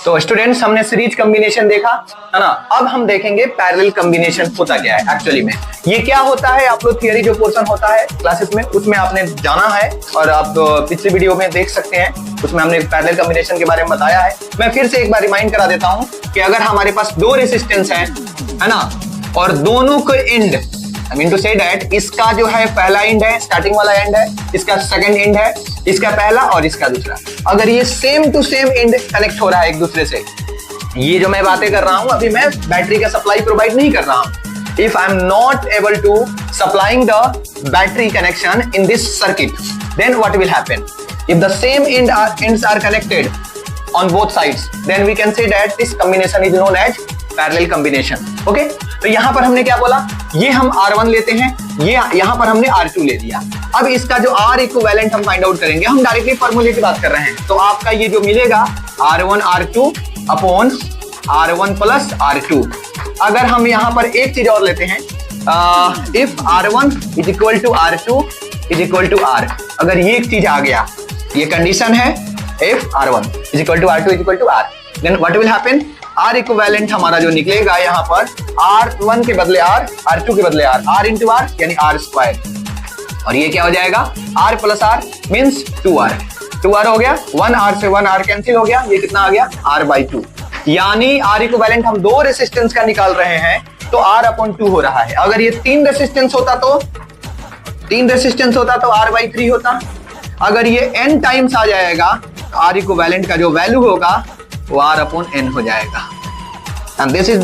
तो स्टूडेंट्स, हमने series combination देखा है ना। अब हम देखेंगे पैरेलल कॉम्बिनेशन होता क्या है एक्चुअली में। ये क्या होता है, आप लोग थियरी जो पोर्शन होता है क्लासेस में उसमें आपने जाना है और आप पिछली वीडियो में देख सकते हैं, उसमें हमने पैरेलल कॉम्बिनेशन के बारे में बताया है। मैं फिर से एक बार रिमाइंड करा देता हूं कि अगर हमारे पास दो रेसिस्टेंस है ना, और दोनों के end, I mean to say that इसका जो है पहला एंड है, स्टार्टिंग वाला एंड है, इसका सेकंड एंड है, इसका पहला और इसका दूसरा, अगर ये same to same end connect हो रहा है एक दूसरे से, ये जो मैं बातें कर रहा हूं अभी मैं बैटरी का सप्लाई प्रोवाइड नहीं कर रहा हूं। If I am not able to supplying the battery connection in this circuit, then what will happen? If the same ends are connected on both sides, then we can say that this combination is known as parallel combination. Okay, तो यहां पर हमने क्या बोला, ये हम R1 लेते हैं, ये यहां पर हमने R2 ले लिया। अब इसका जो R इक्विवेलेंट हम फाइंड आउट करेंगे, हम डायरेक्टली फार्मूले की बात कर रहे हैं, तो आपका ये जो मिलेगा R1 R2 upon R1 plus R2। अगर हम यहां पर एक चीज और लेते हैं, if R1 is equal to R2 is equal to R, अगर ये एक चीज आ गया, ये कंडीशन है, if R1 is equal to R2 is equal to R, then what will happen? R equivalent हमारा जो निकलेगा यहाँ पर R1 के बदले R, R2 के बदले R, R इंटू R यानी R स्क्वायर, और ये क्या हो जाएगा, R plus R means 2R, 2R हो गया, 1R से 1R कैंसिल हो गया, ये कितना आ गया, R/2। यानी R इक्विवेलेंट हम दो रेसिस्टेंस का निकाल रहे हैं तो R/2 हो रहा है। अगर ये तीन रेसिस्टेंस होता तो R/3 होता। अगर ये n टाइम्स आ जाएगा तो R इक्विवेलेंट का जो वैल्यू होगा वो R/n हो जाएगा। And this is